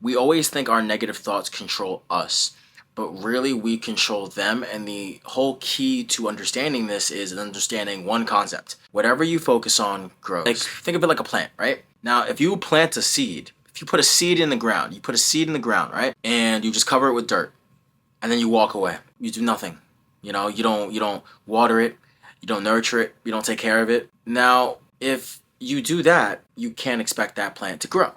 We always think our negative thoughts control us, but really we control them. And the whole key to understanding this is understanding one concept. Whatever you focus on grows. Like, think of it like a plant, right? Now, if you plant a seed, if you put a seed in the ground, right? And you just cover it with dirt, and then you walk away. You do nothing. You don't water it, you don't nurture it, you don't take care of it. Now, if you do that, you can't expect that plant to grow,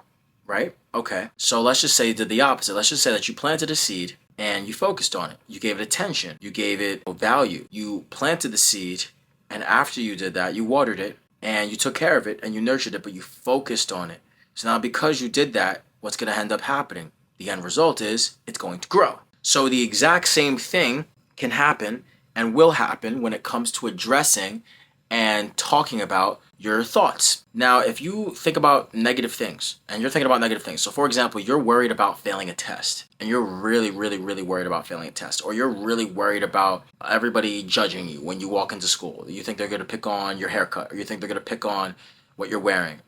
right? Okay. So let's just say you did the opposite. Let's just say that you planted a seed and you focused on it. You gave it attention. You gave it value. You planted the seed, and after you did that, you watered it and you took care of it and you nurtured it, but you focused on it. So now because you did that, what's going to end up happening? The end result is it's going to grow. So the exact same thing can happen and will happen when it comes to addressing and talking about your thoughts. Now, if you think about negative things, and you're thinking about negative things, so for example, you're worried about failing a test, and you're really, really, really worried about failing a test, or you're really worried about everybody judging you when you walk into school. You think they're going to pick on your haircut, or you think they're going to pick on what you're wearing.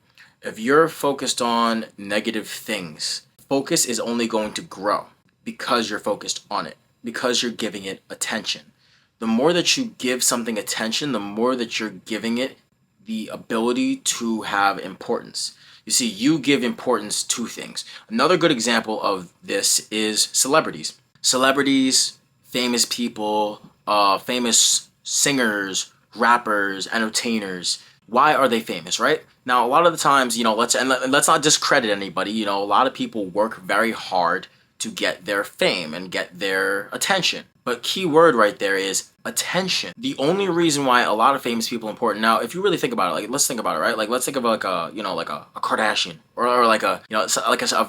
If you're focused on negative things, focus is only going to grow because you're focused on it, because you're giving it attention. The more that you give something attention, the more that you're giving it the ability to have importance. You see, you give importance to things. Another good example of this is celebrities. Celebrities, famous people, famous singers, rappers, entertainers. Why are they famous, right? Now, a lot of the times, let's not discredit anybody. A lot of people work very hard to get their fame and get their attention. But key word right there is attention. The only reason why a lot of famous people are important. Now, if you really think about it, like, let's think about it, right? Like, let's think of like a Kardashian or like a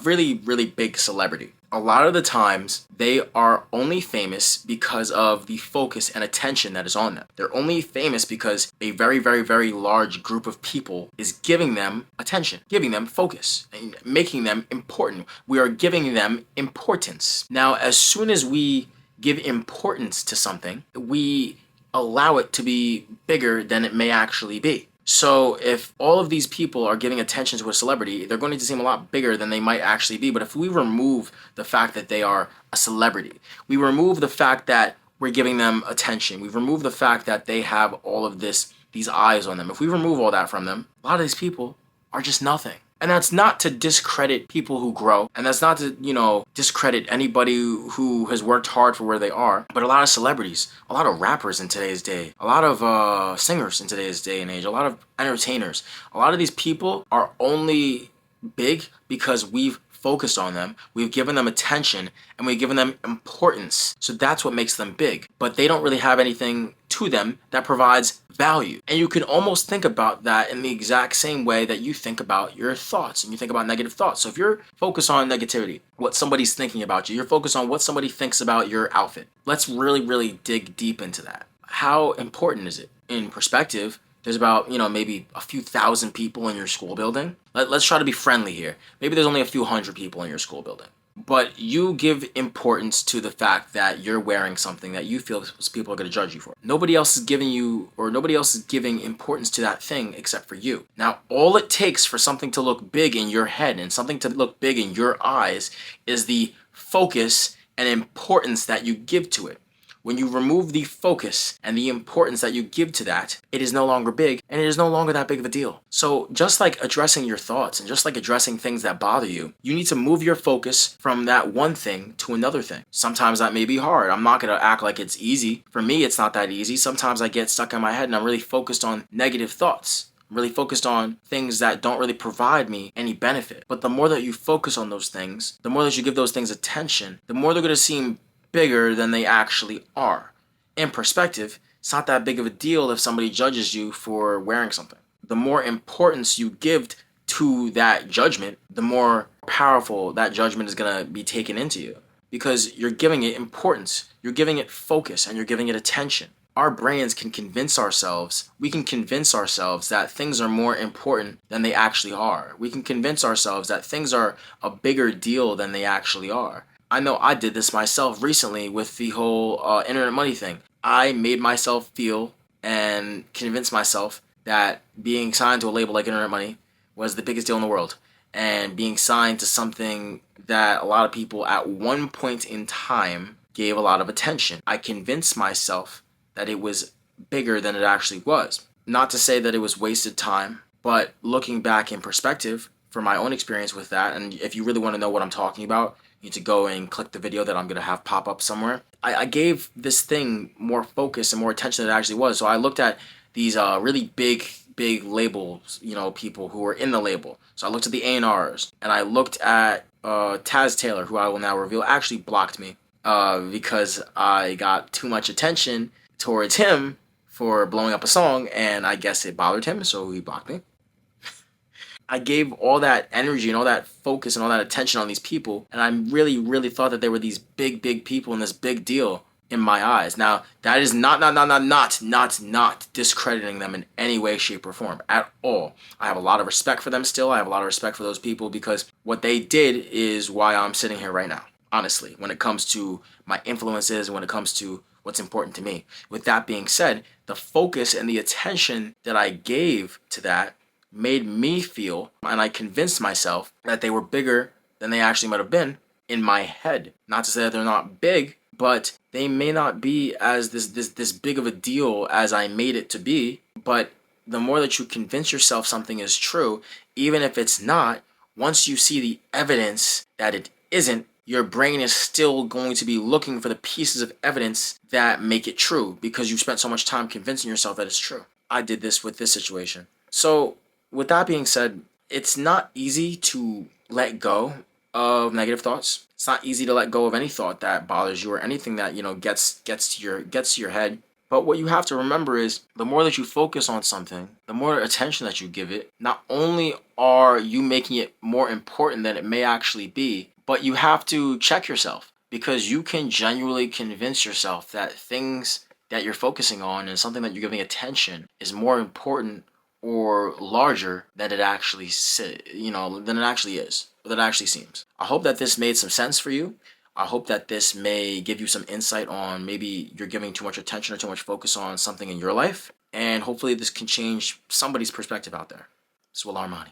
really, really big celebrity. A lot of the times they are only famous because of the focus and attention that is on them. They're only famous because a very, very, very large group of people is giving them attention, giving them focus, and making them important. We are giving them importance. Now, as soon as we give importance to something, we allow it to be bigger than it may actually be. So if all of these people are giving attention to a celebrity, they're going to seem a lot bigger than they might actually be. But if we remove the fact that they are a celebrity, we remove the fact that we're giving them attention, we remove the fact that they have all of these eyes on them. If we remove all that from them, a lot of these people are just nothing. And that's not to discredit people who grow, and that's not to, discredit anybody who has worked hard for where they are. But a lot of celebrities, a lot of rappers in today's day, a lot of singers in today's day and age, a lot of entertainers, a lot of these people are only big because we've focused on them, we've given them attention, and we've given them importance. So that's what makes them big. But they don't really have anything to them that provides value. And you can almost think about that in the exact same way that you think about your thoughts and you think about negative thoughts. So if you're focused on negativity, what somebody's thinking about you, you're focused on what somebody thinks about your outfit. Let's really, really dig deep into that. How important is it? In perspective, there's about, maybe a few thousand people in your school building. Let's try to be friendly here. Maybe there's only a few hundred people in your school building. But you give importance to the fact that you're wearing something that you feel people are going to judge you for. Nobody else is giving importance to that thing except for you. Now, all it takes for something to look big in your head and something to look big in your eyes is the focus and importance that you give to it. When you remove the focus and the importance that you give to that, it is no longer big, and it is no longer that big of a deal. So just like addressing your thoughts and just like addressing things that bother you, you need to move your focus from that one thing to another thing. Sometimes that may be hard. I'm not going to act like it's easy. For me, it's not that easy. Sometimes I get stuck in my head and I'm really focused on negative thoughts. I'm really focused on things that don't really provide me any benefit. But the more that you focus on those things, the more that you give those things attention, the more they're going to seem bigger than they actually are. In perspective, it's not that big of a deal if somebody judges you for wearing something. The more importance you give to that judgment, the more powerful that judgment is going to be taken into you, because you're giving it importance, you're giving it focus, and you're giving it attention. Our brains can convince ourselves, that things are more important than they actually are. We can convince ourselves that things are a bigger deal than they actually are. I know I did this myself recently with the whole internet money thing. I made myself feel and convince myself that being signed to a label like Internet Money was the biggest deal in the world. and being signed to something that a lot of people at one point in time gave a lot of attention. I convinced myself that it was bigger than it actually was. Not to say that it was wasted time, but looking back in perspective for my own experience with that, and if you really want to know what I'm talking about, you need to go and click the video that I'm going to have pop up somewhere. I gave this thing more focus and more attention than it actually was. So I looked at these really big labels, people who were in the label. So I looked at the A&Rs, and I looked at Taz Taylor, who I will now reveal actually blocked me because I got too much attention towards him for blowing up a song, and I guess it bothered him, so he blocked me. I gave all that energy and all that focus and all that attention on these people, and I really thought that they were these big people and this big deal in my eyes. Now, that is not discrediting them in any way, shape, or form at all. I have a lot of respect for them still. I have a lot of respect for those people because what they did is why I'm sitting here right now, honestly, when it comes to my influences and when it comes to what's important to me. With that being said, the focus and the attention that I gave to that made me feel, and I convinced myself that they were bigger than they actually might have been in my head. Not to say that they're not big, but they may not be as this big of a deal as I made it to be. But the more that you convince yourself something is true, even if it's not, once you see the evidence that it isn't, your brain is still going to be looking for the pieces of evidence that make it true because you've spent so much time convincing yourself that it's true. I did this with this situation. So with that being said, it's not easy to let go of negative thoughts. It's not easy to let go of any thought that bothers you or anything that gets to your head. But what you have to remember is the more that you focus on something, the more attention that you give it, not only are you making it more important than it may actually be, but you have to check yourself because you can genuinely convince yourself that things that you're focusing on and something that you're giving attention is more important or larger than it actually than it actually is, or that it actually seems. I hope that this made some sense for you. I hope that this may give you some insight on maybe you're giving too much attention or too much focus on something in your life, and hopefully this can change somebody's perspective out there. This is Will Armani.